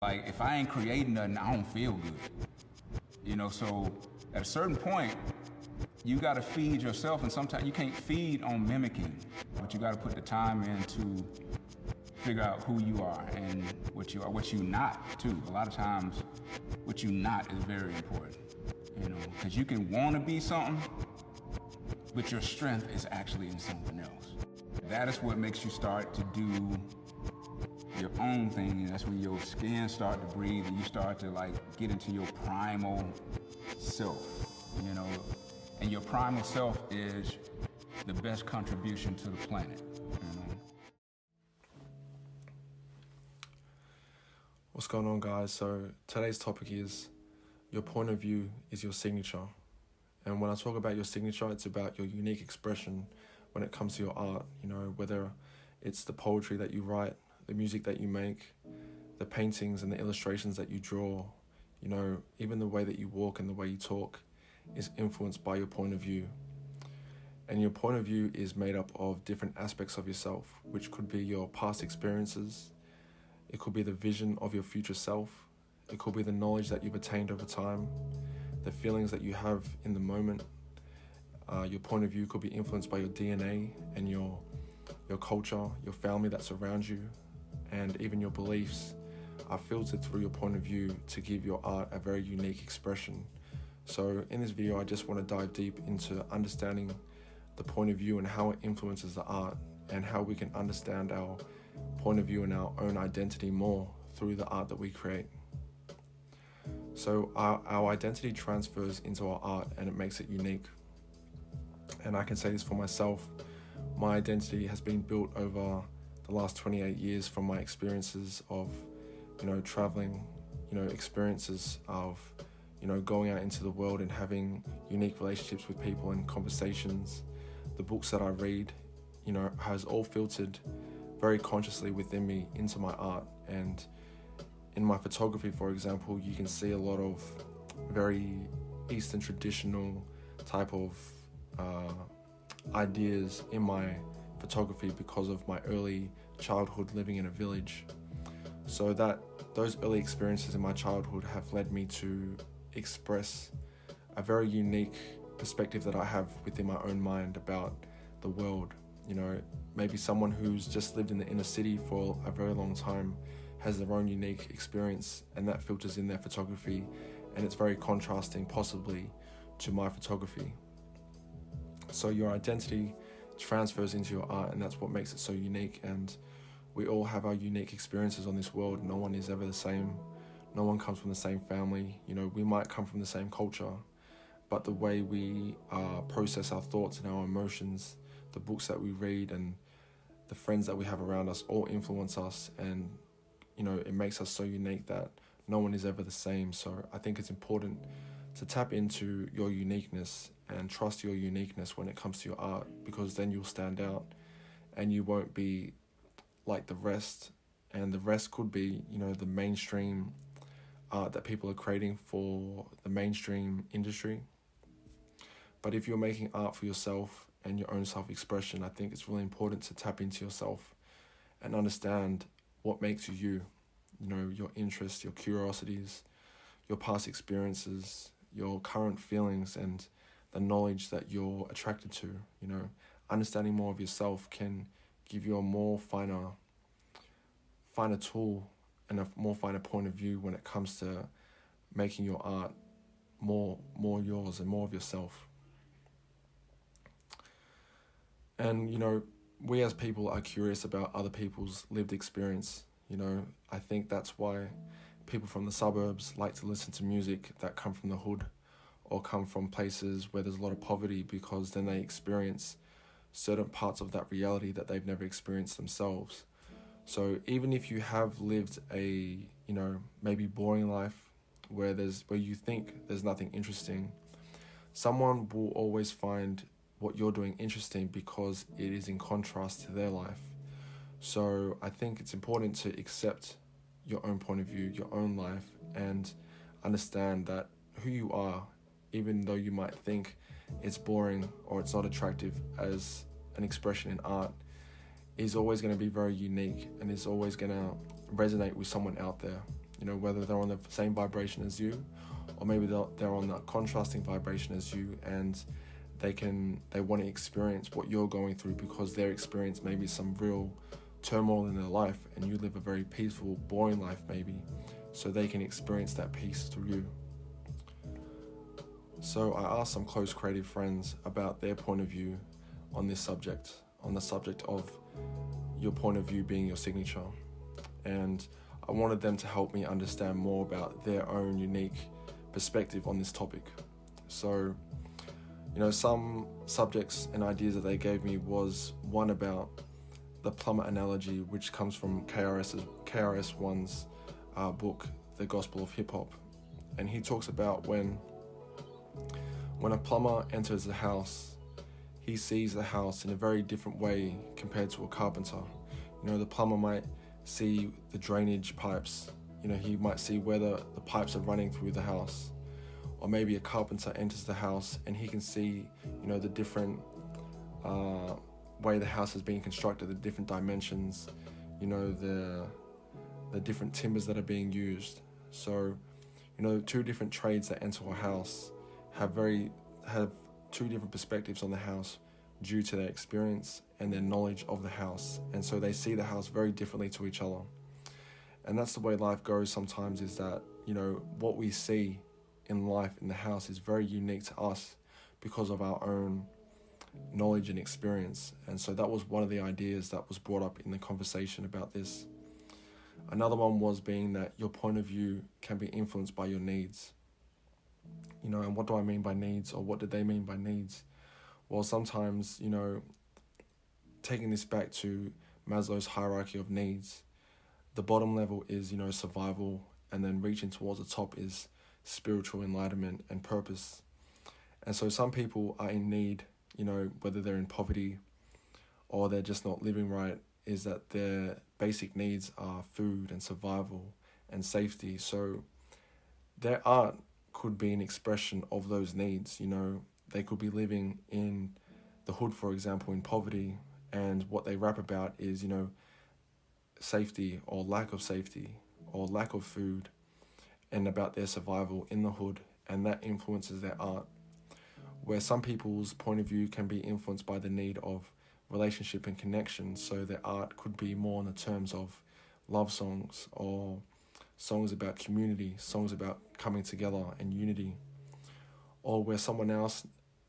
Like, if I ain't creating nothing, I don't feel good. You know, so at a certain point, you gotta feed yourself, and sometimes you can't feed on mimicking, but you gotta put the time in to figure out who you are and what you are, what you not too. A lot of times, what you not is very important, you know, because you can wanna be something, but your strength is actually in something else. That is what makes you start to do your own thing, and that's when your skin start to breathe and you start to like get into your primal self, you know, and your primal self is the best contribution to the planet, you know. What's going on, guys? So today's topic is your point of view is your signature. And when I talk about your signature, it's about your unique expression when it comes to your art, you know, whether it's the poetry that you write, the music that you make, the paintings and the illustrations that you draw, you know, even the way that you walk and the way you talk is influenced by your point of view. And your point of view is made up of different aspects of yourself, which could be your past experiences, it could be the vision of your future self, it could be the knowledge that you've attained over time, the feelings that you have in the moment. Your point of view could be influenced by your DNA and your culture, your family that's around you, and even your beliefs are filtered through your point of view to give your art a very unique expression. So in this video, I just want to dive deep into understanding the point of view and how it influences the art, and how we can understand our point of view and our own identity more through the art that we create. So our identity transfers into our art and it makes it unique. And I can say this for myself, my identity has been built over the last 28 years from my experiences of, you know, traveling, you know, experiences of, you know, going out into the world and having unique relationships with people and conversations. The books that I read, you know, has all filtered very consciously within me into my art. And in my photography, for example, you can see a lot of very Eastern traditional type of ideas in my photography because of my early childhood living in a village. So that those early experiences in my childhood have led me to express a very unique perspective that I have within my own mind about the world. You know, maybe someone who's just lived in the inner city for a very long time has their own unique experience, and that filters in their photography, and it's very contrasting possibly to my photography. So your identity transfers into your art, and that's what makes it so unique. And we all have our unique experiences on this world. No one is ever the same. No one comes from the same family. You know, we might come from the same culture, but the way we process our thoughts and our emotions, the books that we read and the friends that we have around us all influence us. And, you know, it makes us so unique that no one is ever the same. So I think it's important to tap into your uniqueness and trust your uniqueness when it comes to your art, because then you'll stand out and you won't be like the rest. And the rest could be, you know, the mainstream art that people are creating for the mainstream industry. But if you're making art for yourself and your own self-expression, I think it's really important to tap into yourself and understand what makes you, you know, your interests, your curiosities, your past experiences, your current feelings, and the knowledge that you're attracted to. You know, understanding more of yourself can give you a more finer tool and a more finer point of view when it comes to making your art more yours and more of yourself. And, you know, we as people are curious about other people's lived experience. You know, I think that's why people from the suburbs like to listen to music that come from the hood or come from places where there's a lot of poverty, because then they experience certain parts of that reality that they've never experienced themselves. So even if you have lived a, you know, maybe boring life where you think there's nothing interesting, someone will always find what you're doing interesting because it is in contrast to their life. So I think it's important to accept your own point of view, your own life, and understand that who you are, even though you might think it's boring or it's not attractive as an expression in art, is always going to be very unique and is always going to resonate with someone out there. you know, whether they're on the same vibration as you, or maybe they're on a contrasting vibration as you, and they want to experience what you're going through because their experience maybe some real turmoil in their life, and you live a very peaceful, boring life maybe, so they can experience that peace through you. So I asked some close creative friends about their point of view on this subject, on the subject of your point of view being your signature. And I wanted them to help me understand more about their own unique perspective on this topic. So, you know, some subjects and ideas that they gave me was one about the plumber analogy, which comes from KRS-One's book, The Gospel of Hip Hop. And he talks about when a plumber enters a house, he sees the house in a very different way compared to a carpenter. You know, the plumber might see the drainage pipes, you know, he might see whether the pipes are running through the house. Or maybe a carpenter enters the house and he can see, you know, the different way the house is being constructed, the different dimensions, you know, the different timbers that are being used. So, you know, two different trades that enter a house have two different perspectives on the house due to their experience and their knowledge of the house. And so they see the house very differently to each other. And that's the way life goes sometimes, is that, you know, what we see in life in the house is very unique to us because of our own knowledge and experience. And so that was one of the ideas that was brought up in the conversation about this. Another one was being that your point of view can be influenced by your needs. You know, and what do I mean by needs, or what did they mean by needs? Well, sometimes, you know, taking this back to Maslow's hierarchy of needs, the bottom level is, you know, survival, and then reaching towards the top is spiritual enlightenment and purpose. And so some people are in need, you know, whether they're in poverty or they're just not living right, is that their basic needs are food and survival and safety. So their art could be an expression of those needs. You know, they could be living in the hood, for example, in poverty, and what they rap about is, you know, safety or lack of safety or lack of food, and about their survival in the hood, and that influences their art. Where some people's point of view can be influenced by the need of relationship and connection, so their art could be more in the terms of love songs or songs about community, songs about coming together and unity. Or where someone else,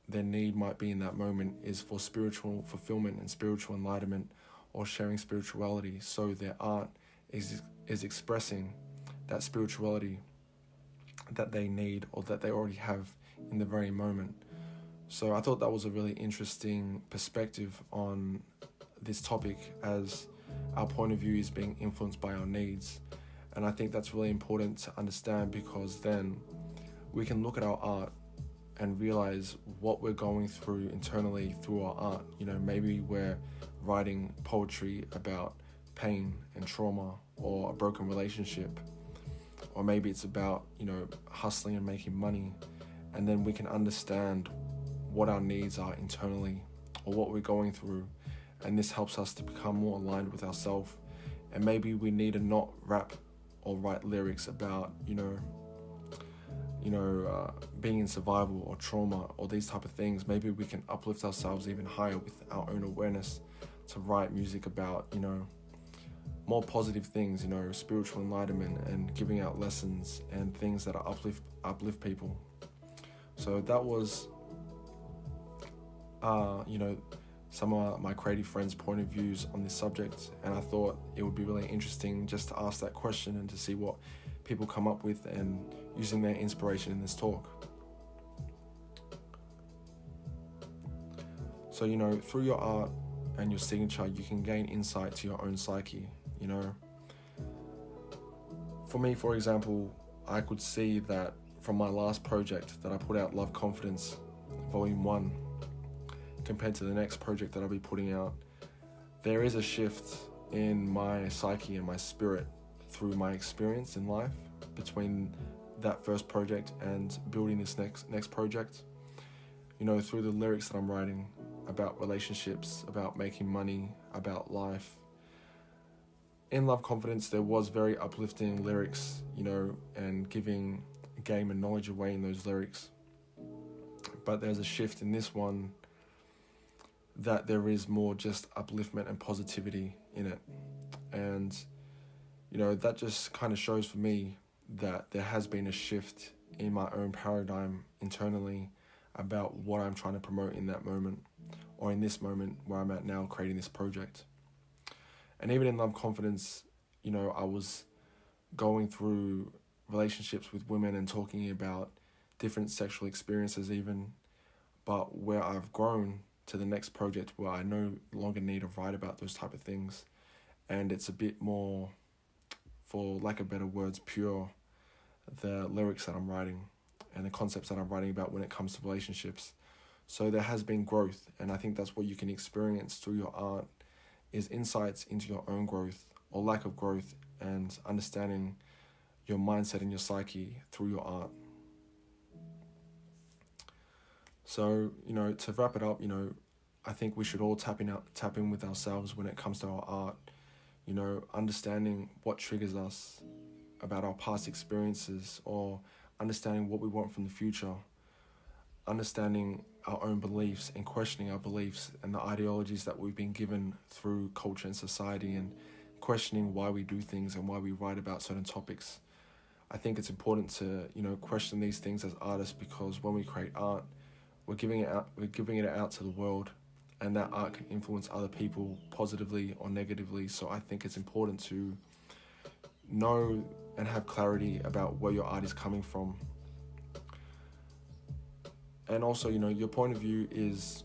their need might be in that moment is for spiritual fulfillment and spiritual enlightenment, or sharing spirituality, so their art is expressing that spirituality that they need or that they already have in the very moment. So I thought that was a really interesting perspective on this topic, as our point of view is being influenced by our needs. And I think that's really important to understand, because then we can look at our art and realize what we're going through internally through our art. You know, maybe we're writing poetry about pain and trauma or a broken relationship, or maybe it's about, you know, hustling and making money. And then we can understand what our needs are internally or what we're going through, and this helps us to become more aligned with ourselves. And maybe we need to not rap or write lyrics about, being in survival or trauma or these type of things. Maybe we can uplift ourselves even higher with our own awareness to write music about, you know, more positive things, you know, spiritual enlightenment, and giving out lessons and things that are uplift people. So that was some of my creative friends' point of views on this subject, and I thought it would be really interesting just to ask that question and to see what people come up with, and using their inspiration in this talk. So, you know, through your art and your signature, you can gain insight to your own psyche. You know, for me, for example, I could see that from my last project that I put out, Love Confidence Volume 1, compared to the next project that I'll be putting out, there is a shift in my psyche and my spirit through my experience in life between that first project and building this next project. You know, through the lyrics that I'm writing about relationships, about making money, about life, in Love Confidence, there was very uplifting lyrics, you know, and giving game and knowledge away in those lyrics. But there's a shift in this one that there is more just upliftment and positivity in it. And, you know, that just kind of shows for me that there has been a shift in my own paradigm internally about what I'm trying to promote in that moment, or in this moment where I'm at now creating this project. And even in Love Confidence, you know, I was going through relationships with women and talking about different sexual experiences even, but where I've grown to the next project where I no longer need to write about those type of things, and it's a bit more, for lack of better words, pure, the lyrics that I'm writing and the concepts that I'm writing about when it comes to relationships. So there has been growth, and I think that's what you can experience through your art, is insights into your own growth or lack of growth, and understanding your mindset and your psyche through your art. So, you know, to wrap it up, you know, I think we should all tap in with ourselves when it comes to our art. You know, understanding what triggers us about our past experiences, or understanding what we want from the future, understanding our own beliefs and questioning our beliefs and the ideologies that we've been given through culture and society, and questioning why we do things and why we write about certain topics. I think it's important to, you know, question these things as artists, because when we create art, we're giving it out to the world, and that art can influence other people positively or negatively. So I think it's important to know and have clarity about where your art is coming from. And also, you know, your point of view is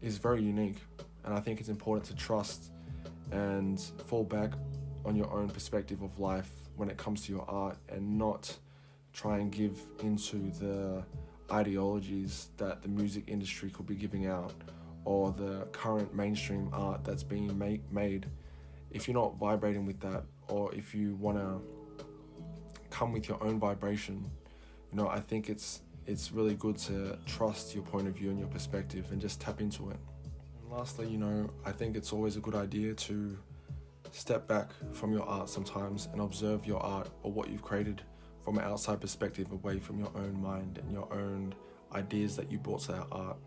very unique, and I think it's important to trust and fall back on your own perspective of life when it comes to your art, and not try and give into the ideologies that the music industry could be giving out, or the current mainstream art that's being made. If you're not vibrating with that, or if you want to come with your own vibration, you know, I think it's really good to trust your point of view and your perspective and just tap into it. And lastly, you know, I think it's always a good idea to step back from your art sometimes and observe your art or what you've created from an outside perspective, away from your own mind and your own ideas that you brought to that art.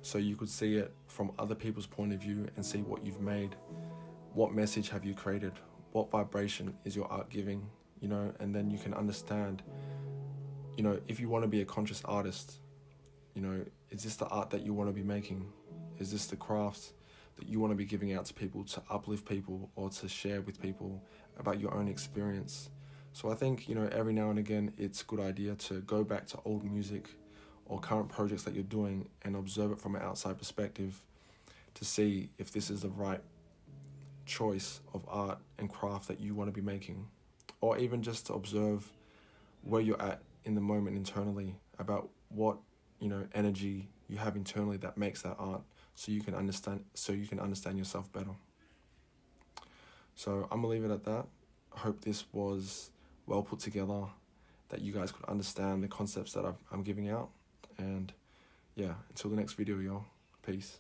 So you could see it from other people's point of view and see what you've made. What message have you created? What vibration is your art giving? You know, and then you can understand, you know, if you want to be a conscious artist, you know, is this the art that you want to be making? Is this the craft that you want to be giving out to people, to uplift people or to share with people about your own experience? So I think, you know, every now and again, it's a good idea to go back to old music or current projects that you're doing and observe it from an outside perspective to see if this is the right choice of art and craft that you want to be making, or even just to observe where you're at in the moment internally, about what, you know, energy you have internally that makes that art, so you can understand yourself better. So I'm gonna leave it at that. I hope this was well put together, that you guys could understand the concepts that I'm giving out. And yeah, until the next video, y'all. Peace.